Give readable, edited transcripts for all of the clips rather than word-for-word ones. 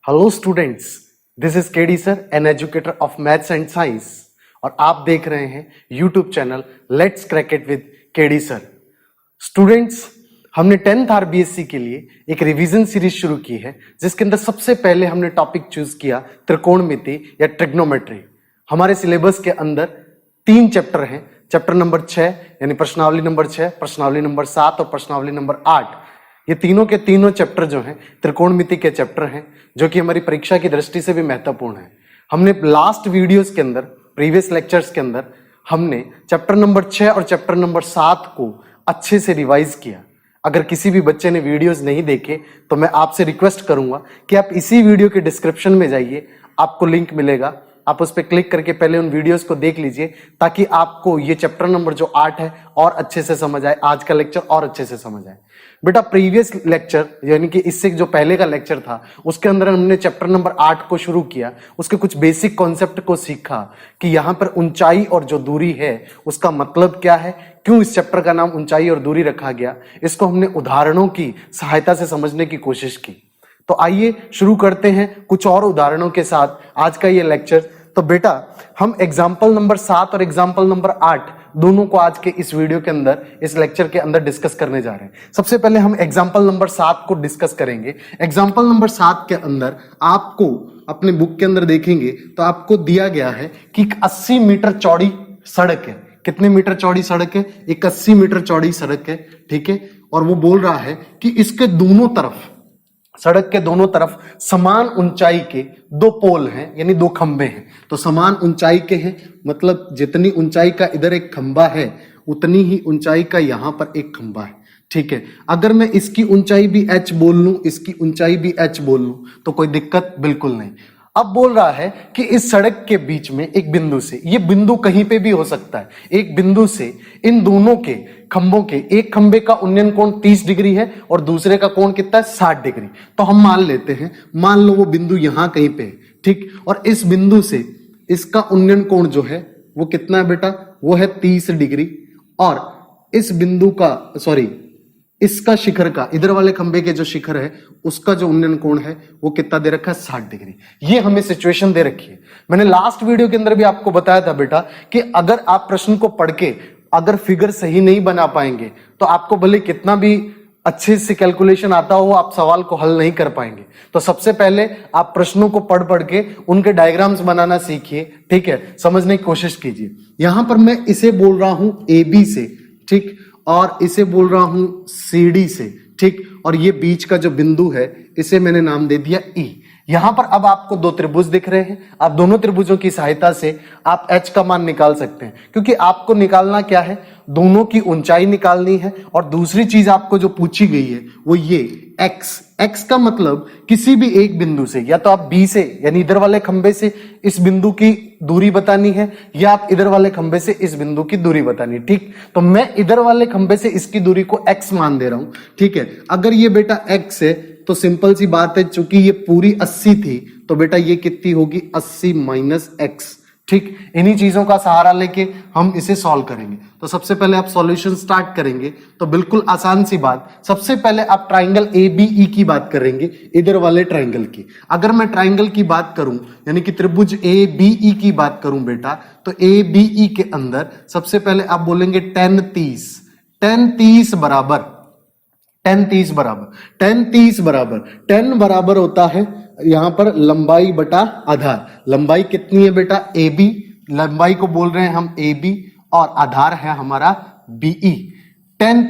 Hello students, this is KD sir, an educator of maths and science, और आप देख रहे हैं YouTube channel let's crack it with KD sir. Students, हमने 10th RBSC के लिए एक रिवीजन सीरीज शुरू की है, जिसके अंदर सबसे पहले हमने टॉपिक चूज किया त्रिकोणमिति या ट्रिग्नोमेट्री। हमारे सिलेबस के अंदर 3 चैप्टर हैं। चैप्टर नंबर 6 यानी प्रश्नावली नंबर 6, प्रश्नावली नंबर 7 और प्रश्नावली नंबर 8। ये तीनों के तीनों चैप्टर जो हैं त्रिकोणमिति के चैप्टर हैं, जो कि हमारी परीक्षा की दृष्टि से भी महत्वपूर्ण है। हमने लास्ट वीडियोस के अंदर, प्रीवियस लेक्चर्स के अंदर हमने चैप्टर नंबर 6 और चैप्टर नंबर 7 को अच्छे से रिवाइज किया। अगर किसी भी बच्चे ने वीडियोस नहीं देखे तो मैं आपसे रिक्वेस्ट करूंगा कि आप इसी वीडियो के डिस्क्रिप्शन में जाइए, आपको लिंक मिलेगा, आप उस पर क्लिक करके पहले उन वीडियोस को देख लीजिए, ताकि आपको ये चैप्टर नंबर जो 8 है और अच्छे से समझ आए, आज का लेक्चर और अच्छे से समझ आए। बेटा, प्रीवियस लेक्चर यानी कि इससे जो पहले का लेक्चर था उसके अंदर हमने चैप्टर नंबर 8 को शुरू किया, उसके कुछ बेसिक कॉन्सेप्ट को सीखा कि यहाँ पर ऊंचाई और जो दूरी है उसका मतलब क्या है, क्यों इस चैप्टर का नाम ऊंचाई और दूरी रखा गया। इसको हमने उदाहरणों की सहायता से समझने की कोशिश की। तो आइए शुरू करते हैं कुछ और उदाहरणों के साथ आज का ये लेक्चर। तो बेटा, हम एग्जाम्पल नंबर 7 और एग्जाम्पल नंबर 8 दोनों को आज के इस वीडियो के अंदर, इस लेक्चर के अंदर डिस्कस करने जा रहे हैं। सबसे पहले हम एग्जाम्पल नंबर 7 को डिस्कस करेंगे। एग्जाम्पल नंबर 7 के अंदर आपको अपने बुक के अंदर देखेंगे तो आपको दिया गया है कि 80 मीटर चौड़ी सड़क है। कितने मीटर चौड़ी सड़क है? एक 80 मीटर चौड़ी सड़क है, ठीक है। और वो बोल रहा है कि इसके दोनों तरफ, सड़क के दोनों तरफ समान ऊंचाई के 2 पोल हैं, यानी 2 खंबे हैं। तो समान ऊंचाई के हैं, मतलब जितनी ऊंचाई का इधर एक खंबा है उतनी ही ऊंचाई का यहां पर एक खंबा है, ठीक है। अगर मैं इसकी ऊंचाई भी h बोल लूं, इसकी ऊंचाई भी h बोल लूं तो कोई दिक्कत बिल्कुल नहीं। अब बोल रहा है कि इस सड़क के बीच में एक बिंदु से, ये बिंदु कहीं पे भी हो सकता है, एक बिंदु से इन दोनों के खंभों के, एक खंबे का उन्नयन कोण 30 डिग्री है और दूसरे का कोण कितना है? 60 डिग्री। तो हम मान लेते हैं, मान लो वो बिंदु यहां कहीं पे है, ठीक। और इस बिंदु से इसका उन्नयन कोण जो है वो कितना है बेटा? वो है 30 डिग्री। और इस बिंदु का, सॉरी, इसका शिखर का, इधर वाले खंबे के जो शिखर है उसका जो उन्नयन कोण है वो कितना दे रखा है? 60 डिग्री। ये हमें सिचुएशन दे रखी है। मैंने लास्ट वीडियो के अंदर भी आपको बताया था बेटा कि अगर आप प्रश्न को पढ़ के अगर फिगर सही नहीं बना पाएंगे तो आपको भले कितना भी अच्छे से कैलकुलेशन आता हो, आप सवाल को हल नहीं कर पाएंगे। तो सबसे पहले आप प्रश्नों को पढ़ पढ़ के उनके डायग्राम्स बनाना सीखिए, ठीक है, समझने की कोशिश कीजिए। यहां पर मैं इसे बोल रहा हूं AB से, ठीक, और इसे बोल रहा हूं CD से, ठीक। और ये बीच का जो बिंदु है इसे मैंने नाम दे दिया E। यहां पर अब आपको 2 त्रिभुज दिख रहे हैं। आप दोनों त्रिभुजों की सहायता से आप h का मान निकाल सकते हैं, क्योंकि आपको निकालना क्या है? दोनों की ऊंचाई निकालनी है। और दूसरी चीज आपको जो पूछी गई है वो ये x का मतलब किसी भी एक बिंदु से, या तो आप B से यानी इधर वाले खंबे से इस बिंदु की दूरी बतानी है, या आप इधर वाले खंबे से इस बिंदु की दूरी बतानी है, ठीक। तो मैं इधर वाले खंबे से इसकी दूरी को x मान दे रहा हूं, ठीक है। अगर ये बेटा x है तो सिंपल सी बात है, चूंकि ये पूरी 80 थी तो बेटा ये कितनी होगी? 80 माइनस x, ठीक। इन्हीं चीजों का सहारा लेके हम इसे सॉल्व करेंगे। तो सबसे पहले आप सॉल्यूशन स्टार्ट करेंगे तो बिल्कुल आसान सी बात, सबसे पहले आप ट्राइंगल ABE की बात करेंगे, इधर वाले ट्राइंगल की। अगर मैं ट्राइंगल की बात करूं यानी कि त्रिभुज ABE की बात करूं बेटा, तो ABE के अंदर सबसे पहले आप बोलेंगे 10 30 बराबर 10 बराबर होता है यहां पर लंबाई बटा आधार। लंबाई कितनी है बेटा? AB, लंबाई को बोल रहे हैं हम AB, और आधार है हमारा BE। 10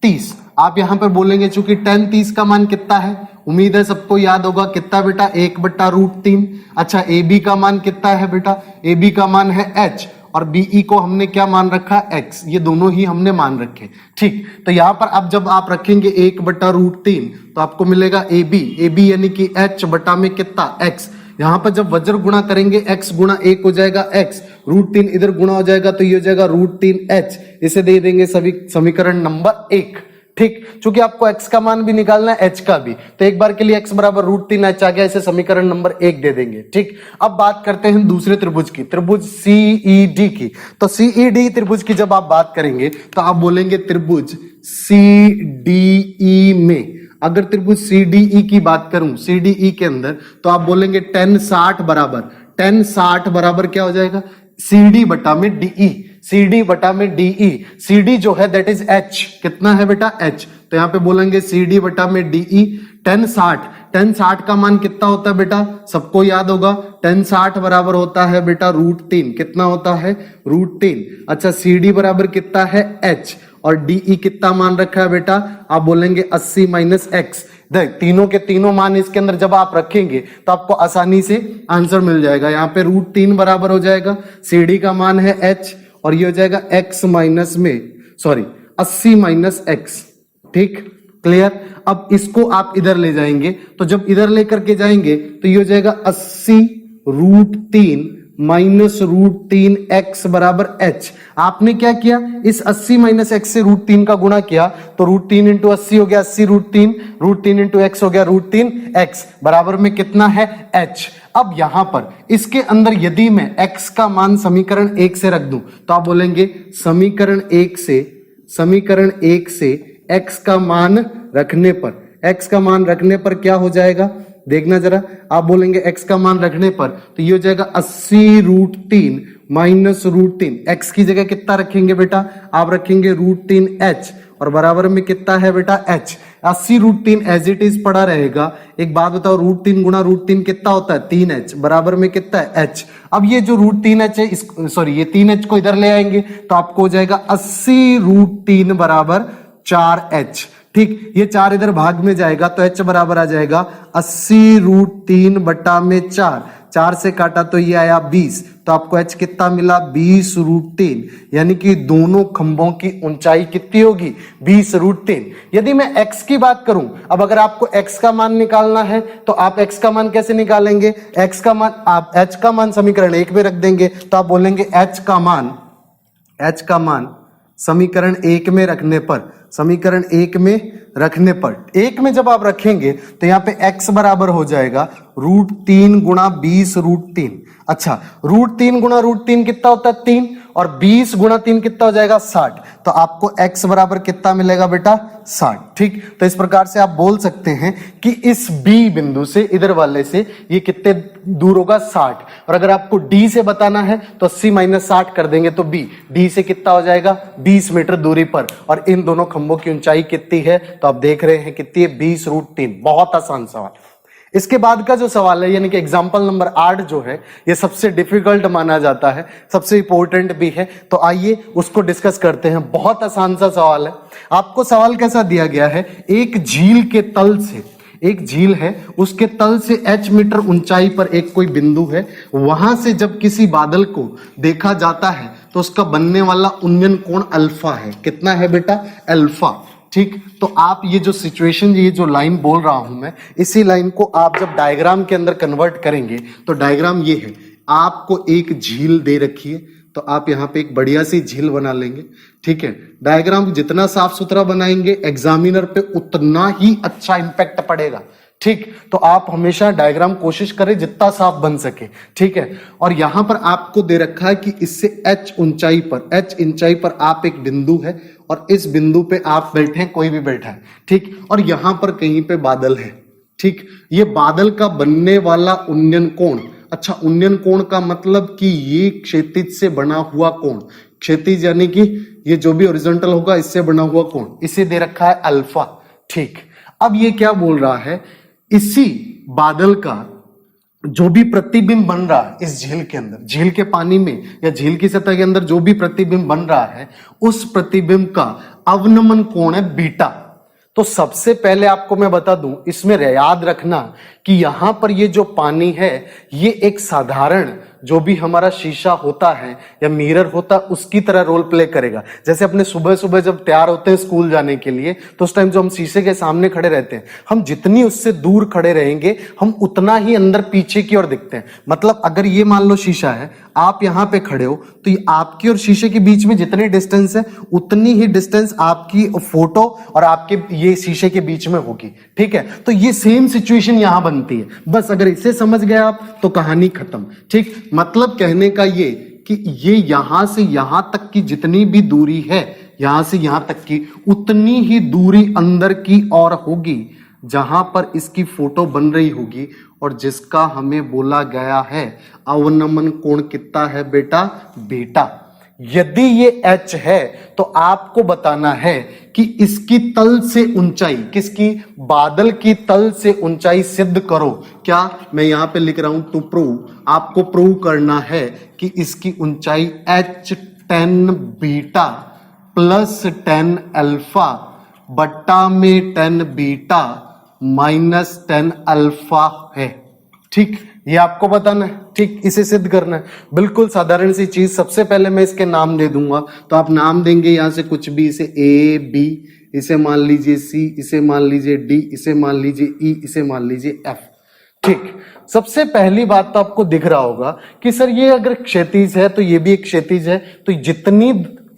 30 आप यहां पर बोलेंगे, चूंकि 10 30 का मान कितना है? उम्मीद है सबको याद होगा, कितना बेटा? 1/√3। अच्छा, AB का मान कितना है बेटा? AB का मान है h, और BE को हमने क्या मान रखा? x। ये दोनों ही हमने मान रखे, ठीक। तो यहां पर अब जब आप रखेंगे 1/√3 तो आपको मिलेगा AB यानी कि h बटा में कितना? x। यहां पर जब वज्र गुणा करेंगे x गुणा 1 हो जाएगा x, √3 इधर गुणा हो जाएगा तो ये हो जाएगा √3h। इसे दे देंगे सभी समीकरण नंबर 1, ठीक। चूंकि आपको x का मान भी निकालना है, h का भी, तो एक बार के लिए x बराबर √3h आ गया, इसे समीकरण नंबर 1 दे देंगे, ठीक। अब बात करते हैं दूसरे त्रिभुज की, त्रिभुज CED की। तो CED त्रिभुज की जब आप बात करेंगे तो आप बोलेंगे त्रिभुज CDE में अगर त्रिभुज CDE की बात करूं, CDE के अंदर, तो आप बोलेंगे tan 60 बराबर, tan 60 बराबर क्या हो जाएगा, CD बटा में DE, CD बटा में DE। CD जो है दैट इज H, कितना है बेटा H, तो यहां पे बोलेंगे CD बटा में DE। tan 60 का मान कितना होता है बेटा, सबको याद होगा, tan 60 बराबर होता है बेटा √3, कितना होता है √3। अच्छा CD बराबर कितना है H, और DE कितना मान रखा है बेटा, आप बोलेंगे 80 - x। देख तीनों के तीनों मान इसके अंदर जब आप रखेंगे तो आपको आसानी से आंसर मिल जाएगा। यहाँ पे √3 बराबर हो जाएगा, CD का मान है H, और ये हो जाएगा x माइनस में, सॉरी 80 - x। ठीक, क्लियर। अब इसको आप इधर ले जाएंगे, तो जब इधर लेकर के जाएंगे तो ये हो जाएगा 80 √3 माइनस √3x बराबर h। आपने क्या किया, इस 80 - x से √3 का गुणा किया, तो √3 × 80 हो गया 80 √3, √3 × x हो गया √3x, बराबर में कितना है h। अब यहां पर इसके अंदर यदि मैं x का मान समीकरण 1 से रख दूं, तो आप बोलेंगे समीकरण 1 से x का मान रखने पर क्या हो जाएगा, देखना जरा, आप बोलेंगे x का मान रखने पर, तो ये हो जाएगा 80 √3 माइनस √3। x की जगह कितना रखेंगे बेटा, आप रखेंगे √3h, और बराबर में कितना है बेटा h। 80 √3 एज इट इज पड़ा रहेगा। एक बात बताओ, √3 गुणा √3 कितना होता है 3h, बराबर में कितना है h। अब ये जो √3h है, ये 3h को इधर ले आएंगे तो आपको हो जाएगा 80 √3 बराबर 4h। ठीक, ये 4 इधर भाग में जाएगा तो h बराबर आ जाएगा 80 √3 बटा में 4, 4 से काटा तो ये आया 20, तो आपको h कितना मिला 20 √3, यानी कि दोनों खंभों की ऊंचाई कितनी होगी 20 √3। यदि मैं x की बात करूं, अब अगर आपको x का मान निकालना है तो आप x का मान कैसे निकालेंगे, x का मान आप h का मान समीकरण 1 में रख देंगे, तो आप बोलेंगे h का मान समीकरण 1 में रखने पर, 1 में जब आप रखेंगे तो यहाँ पे x बराबर हो जाएगा √3 गुणा 20 √3। अच्छा, √3 गुणा √3 कितना होता है 3, और 20 गुणा 3 कितना हो जाएगा 60, तो आपको x बराबर कितना मिलेगा बेटा 60। ठीक, तो इस प्रकार से आप बोल सकते हैं कि इस B बिंदु से, इधर वाले से, ये कितने दूर होगा 60, और अगर आपको D से बताना है तो 80 - 60 कर देंगे तो D से कितना हो जाएगा 20 मीटर दूरी पर, और इन दोनों खंभों की ऊंचाई कितनी है, तो आप देख रहे हैं कितनी है 20 √3। बहुत आसान सवाल। इसके बाद का जो सवाल है, यानी कि एग्जाम्पल नंबर 8 जो है, ये सबसे डिफिकल्ट माना जाता है, सबसे इंपॉर्टेंट भी है, तो आइए उसको डिस्कस करते हैं। बहुत आसान सा सवाल है। आपको सवाल कैसा दिया गया है, एक झील के तल से, एक झील है, उसके तल से h मीटर ऊंचाई पर एक कोई बिंदु है, वहां से जब किसी बादल को देखा जाता है तो उसका बनने वाला उन्नयन कोण अल्फा है। कितना है बेटा, अल्फा। ठीक, तो आप ये जो सिचुएशन, ये जो लाइन बोल रहा हूं मैं, इसी लाइन को आप जब डायग्राम के अंदर कन्वर्ट करेंगे तो डायग्राम ये है, आपको एक झील दे रखी है, तो आप यहाँ पे एक बढ़िया सी झील बना लेंगे। ठीक है, डायग्राम जितना साफ सुथरा बनाएंगे एग्जामिनर पे उतना ही अच्छा इंपैक्ट पड़ेगा। ठीक, तो आप हमेशा डायग्राम कोशिश करें जितना साफ बन सके। ठीक है, और यहां पर आपको दे रखा है कि इससे h ऊंचाई पर आप एक बिंदु है, और इस बिंदु पे आप बैठे हैं, कोई भी बैठा है। ठीक, और यहां पर कहीं पे बादल है। ठीक, ये बादल का बनने वाला उन्नयन कोण, अच्छा उन्नयन कोण का मतलब कि ये क्षैतिज से बना हुआ कोण, क्षैतिज यानी कि ये जो भी हॉरिजॉन्टल होगा इससे बना हुआ कोण, इसे दे रखा है अल्फा। ठीक, अब ये क्या बोल रहा है, इसी बादल का जो भी प्रतिबिंब बन रहा है इस झील के अंदर, झील के पानी में या झील की सतह के अंदर जो भी प्रतिबिंब बन रहा है, उस प्रतिबिंब का अवनमन कोण है बीटा। तो सबसे पहले आपको मैं बता दूं, इसमें याद रखना कि यहां पर ये जो पानी है, ये एक साधारण जो भी हमारा शीशा होता है या मिरर होता है उसकी तरह रोल प्ले करेगा। जैसे अपने सुबह सुबह जब तैयार होते हैं स्कूल जाने के लिए, तो उस टाइम जो हम शीशे के सामने खड़े रहते हैं, हम जितनी उससे दूर खड़े रहेंगे हम उतना ही अंदर पीछे की ओर दिखते हैं। मतलब अगर ये मान लो शीशा है, आप यहाँ पे खड़े हो, तो ये आपकी और शीशे के बीच में जितनी डिस्टेंस है उतनी ही डिस्टेंस आपकी फोटो और आपके ये शीशे के बीच में होगी। ठीक है, तो ये सेम सिचुएशन यहां बनती है। बस अगर इसे समझ गए आप तो कहानी खत्म। ठीक, मतलब कहने का ये कि ये यहां से यहां तक की जितनी भी दूरी है, यहां से यहां तक की उतनी ही दूरी अंदर की ओर होगी। जहां पर इसकी फोटो बन रही होगी और जिसका हमें बोला गया है अवनमन कोण कितना है बेटा, बीटा। यदि ये H है तो आपको बताना है कि इसकी तल से ऊंचाई, किसकी, बादल की तल से ऊंचाई सिद्ध करो। क्या, मैं यहां पे लिख रहा हूं टू प्रूव, आपको प्रूव करना है कि इसकी ऊंचाई H tan beta plus tan alpha बट्टा में tan beta minus tan alpha है। ठीक, ये आपको बताना है। ठीक, इसे सिद्ध करना है। बिल्कुल साधारण सी चीज। सबसे पहले मैं इसके नाम दे दूंगा, तो आप नाम देंगे यहां से कुछ भी, इसे ए बी, इसे मान लीजिए सी, इसे मान लीजिए डी, इसे मान लीजिए ई, इसे मान लीजिए एफ। ठीक, सबसे पहली बात तो आपको दिख रहा होगा कि सर ये अगर क्षैतिज है तो ये भी एक क्षैतिज है, तो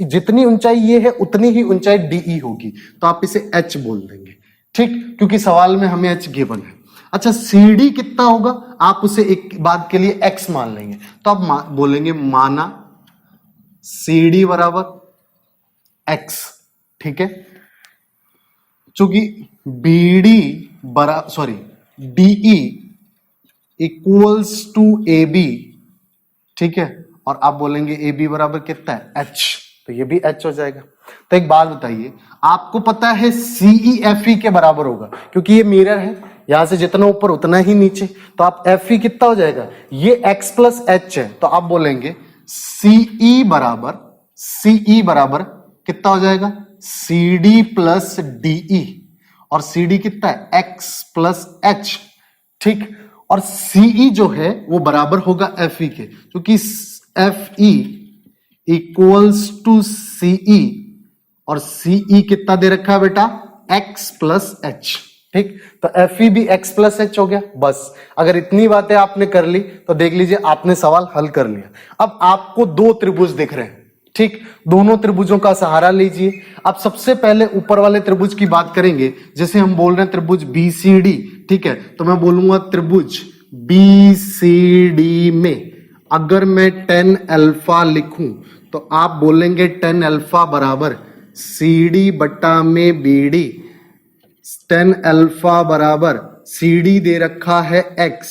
जितनी ऊंचाई ये है उतनी ही ऊंचाई डीई होगी, तो आप इसे एच बोल देंगे। ठीक, क्योंकि सवाल में हमें एच गिवन है। अच्छा, CD कितना होगा, आप उसे एक बात के लिए x मान लेंगे, तो आप बोलेंगे माना CD बराबर x। ठीक है, चूंकि DE इक्वल्स टू AB, ठीक है, और आप बोलेंगे AB बराबर कितना है, h, तो ये भी h हो जाएगा। तो एक बात बताइए, आपको पता है CEFE के बराबर होगा, क्योंकि ये मिरर है, यहां से जितना ऊपर उतना ही नीचे, तो आप FE कितना हो जाएगा, ये x प्लस h है, तो आप बोलेंगे CE बराबर कितना हो जाएगा, CD प्लस DE, और CD कितना है, x प्लस h। ठीक, और CE जो है वो बराबर होगा FE के, क्योंकि FE इक्वल्स टू CE, और CE कितना दे रखा है बेटा, x प्लस h। ठीक, तो FE भी x प्लस h हो गया। बस अगर इतनी बातें आपने कर ली तो देख लीजिए आपने सवाल हल कर लिया। अब आपको दो त्रिभुज दिख रहे हैं। ठीक, दोनों त्रिभुजों का सहारा लीजिए। अब सबसे पहले ऊपर वाले त्रिभुज की बात करेंगे, जैसे हम बोल रहे हैं त्रिभुज BCD। ठीक है, तो मैं बोलूंगा त्रिभुज BCD में अगर मैं tan अल्फा लिखूं तो आप बोलेंगे tan अल्फा बराबर CD बट्टा में BD। tan अल्फा बराबर CD दे रखा है x,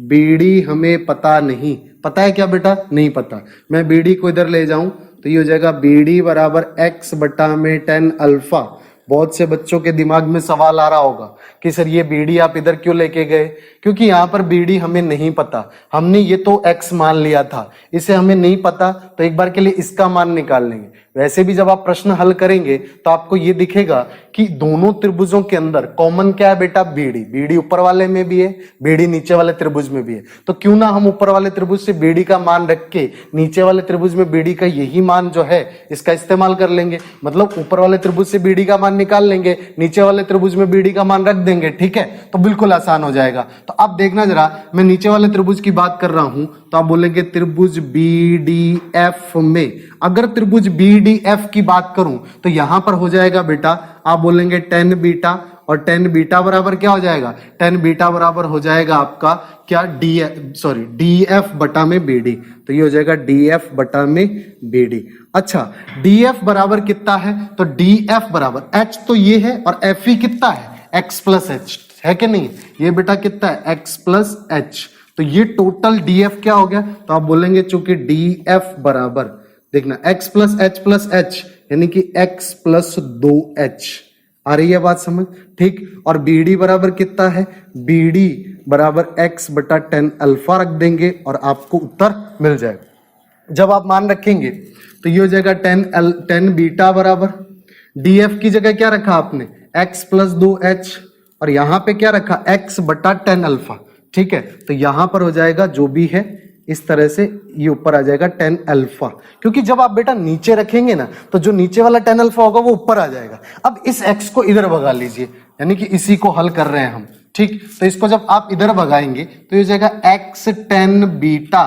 BD हमें पता नहीं। पता है क्या बेटा, नहीं पता। मैं BD को इधर ले जाऊं तो ये हो जाएगा BD बराबर x बटा में tan अल्फा। बहुत से बच्चों के दिमाग में सवाल आ रहा होगा कि सर ये BD आप इधर क्यों लेके गए, क्योंकि यहाँ पर BD हमें नहीं पता, हमने ये तो x मान लिया था, इसे हमें नहीं पता, तो एक बार के लिए इसका मान निकाल लेंगे। वैसे भी जब आप प्रश्न हल करेंगे तो आपको ये दिखेगा कि दोनों त्रिभुजों के अंदर कॉमन क्या है बेटा, BD ऊपर वाले में भी है, BD नीचे वाले त्रिभुज में भी है, तो क्यों ना हम ऊपर वाले त्रिभुज से BD का मान रख के नीचे वाले त्रिभुज में BD का यही मान जो है इसका इस्तेमाल कर लेंगे। मतलब ऊपर वाले त्रिभुज से BD का मान निकाल लेंगे, नीचे वाले त्रिभुज में BD का मान रख देंगे। ठीक है, तो बिल्कुल आसान हो जाएगा। तो अब देखना जरा, मैं नीचे वाले त्रिभुज की बात कर रहा हूं, तो आप बोलेंगे त्रिभुज BDF में अगर त्रिभुज BDF की बात करूं तो यहां पर हो जाएगा बेटा, आप बोलेंगे tan बीटा, और tan बीटा बराबर क्या हो जाएगा, tan बीटा बराबर हो जाएगा आपका क्या, DF बटा में BD। तो ये हो जाएगा DF बटा में BD। अच्छा, DF बराबर कितना है, तो DF बराबर H तो ये है, और FE कितना है, x प्लस h है कि नहीं, ये बेटा कितना है, x प्लस h। तो ये टोटल DF क्या हो गया, तो आप बोलेंगे चूंकि DF बराबर, देखना x प्लस h यानी कि x प्लस 2h। आ रही है बात समझ, ठीक। और BD बराबर कितना है, BD बराबर x बटा tan अल्फा रख देंगे और आपको उत्तर मिल जाएगा। जब आप मान रखेंगे तो ये हो जाएगा tan बीटा बराबर DF की जगह क्या रखा आपने, x प्लस 2h, और यहां पे क्या रखा, x बटा tan अल्फा। ठीक है, तो यहां पर हो जाएगा जो भी है इस तरह से, ये ऊपर आ जाएगा tan अल्फा, क्योंकि जब आप बेटा नीचे रखेंगे ना तो जो नीचे वाला tan अल्फा होगा वो ऊपर आ जाएगा। अब इस x को इधर भगा लीजिए, यानी कि इसी को हल कर रहे हैं हम। ठीक, तो इसको जब आप इधर भगाएंगे तो ये हो जाएगा x tan बीटा,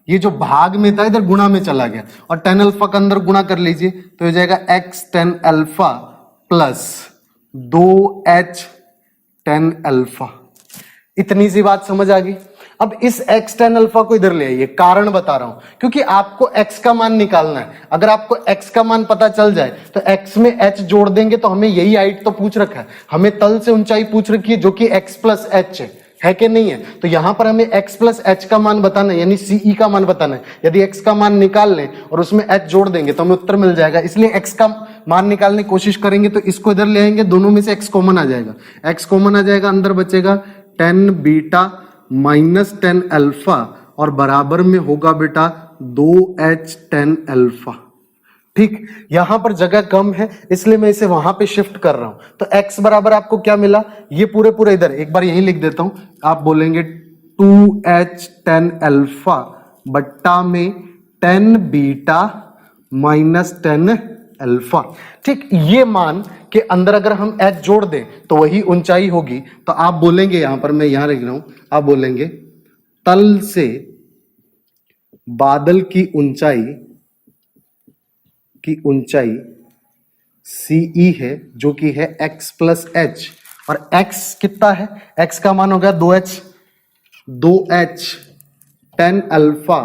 ये जो भाग में था इधर गुणा में चला गया, और tan अल्फा का अंदर गुणा कर लीजिए तो हो जाएगा x tan alpha plus 2h tan alpha. इतनी सी बात समझ आ गई। अब इस x tan अल्फा को इधर ले आइए, कारण बता रहा हूं क्योंकि आपको x का मान निकालना है। अगर आपको x का मान पता चल जाए तो x में h जोड़ देंगे तो हमें यही हाइट तो पूछ रखा है, हमें तल से ऊंचाई पूछ रखी है जो कि x प्लस h है कि नहीं है। तो यहां पर हमें x प्लस h का मान बताना है, यानी CE का मान बताना है। यदि x का मान निकाल लें और उसमें h जोड़ देंगे तो हमें उत्तर मिल जाएगा। इसलिए x का मान निकालने की कोशिश करेंगे तो इसको इधर ले आएंगे, दोनों में से x कॉमन आ जाएगा, x कॉमन आ जाएगा, अंदर बचेगा tan beta minus tan alpha और बराबर में होगा बेटा 2h tan अल्फा। ठीक, यहां पर जगह कम है इसलिए मैं इसे वहां पे शिफ्ट कर रहा हूं। तो x बराबर आपको क्या मिला, ये पूरे इधर एक बार यहीं लिख देता हूं। आप बोलेंगे 2h tan अल्फा बट्टा में tan beta minus tan alpha. ठीक, ये मान के अंदर अगर हम h जोड़ दें तो वही ऊंचाई होगी। तो आप बोलेंगे, यहां पर मैं यहां लिख रहा हूं, आप बोलेंगे तल से बादल की ऊंचाई CE है जो कि है x प्लस h, और x कितना है, x का मान हो गया 2h tan अल्फा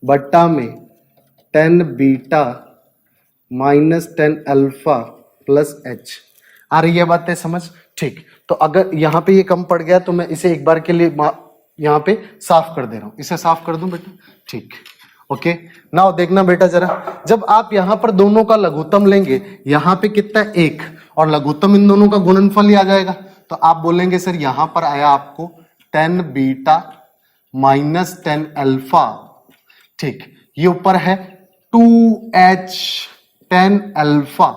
बट्टा में tan beta minus tan alpha plus h। आ रही है बातें समझ? ठीक, तो अगर यहां पे ये कम पड़ गया तो मैं इसे एक बार के लिए यहां पे साफ कर दे रहा हूं, इसे साफ कर दूं बेटा। ठीक, ओके, नाउ देखना बेटा जरा, जब आप यहां पर दोनों का लघुत्तम लेंगे, यहां पे कितना है 1 और लघुत्तम इन दोनों का गुणनफल ही आ जाएगा। तो आप बोलेंगे सर यहां पर आया आपको tan beta minus tan alpha. ठीक, ये ऊपर है 2h tan alpha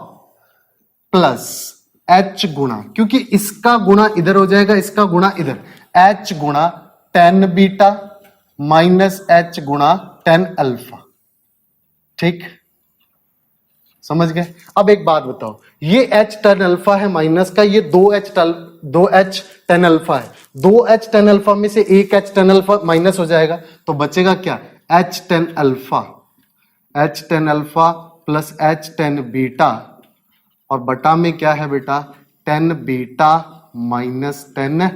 plus h गुणा, क्योंकि इसका गुणा इधर हो जाएगा, इसका गुणा इधर, h गुणा tan बीटा माइनस h गुणा tan अल्फा। ठीक, समझ गए? अब एक बात बताओ, ये h tan अल्फा है माइनस का, ये 2h tan अल्फा है। 2h tan अल्फा में से एक h tan अल्फा माइनस हो जाएगा तो बचेगा क्या, h tan alpha plus h tan beta, और बटा में क्या है बेटा tan beta minus tan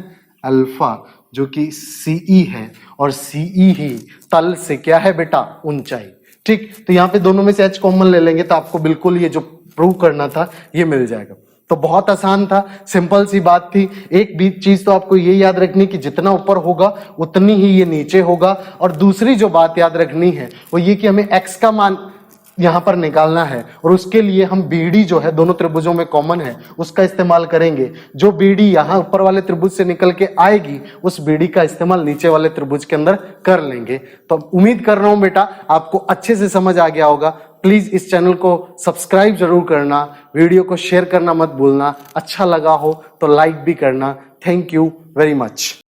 alpha जो कि CE है, और CE ही तल से क्या है बेटा ऊंचाई। ठीक, तो यहां पे दोनों में से h कॉमन ले लेंगे तो आपको बिल्कुल ये जो प्रूव करना था ये मिल जाएगा। तो बहुत आसान था, सिंपल सी बात थी। एक भी चीज तो आपको ये याद रखनी कि जितना ऊपर होगा उतनी ही ये नीचे होगा, और दूसरी जो बात याद रखनी है वो ये कि हमें x का मान यहां पर निकालना है, और उसके लिए हम BD जो है दोनों त्रिभुजों में कॉमन है उसका इस्तेमाल करेंगे। जो BD यहां ऊपर वाले त्रिभुज से निकल के आएगी उस BD का इस्तेमाल नीचे वाले त्रिभुज के अंदर कर लेंगे। तो उम्मीद कर रहा हूं बेटा आपको अच्छे से समझ आ गया होगा। प्लीज इस चैनल को सब्सक्राइब जरूर करना, वीडियो को शेयर करना मत भूलना, अच्छा लगा हो तो लाइक भी करना। Thank you very much.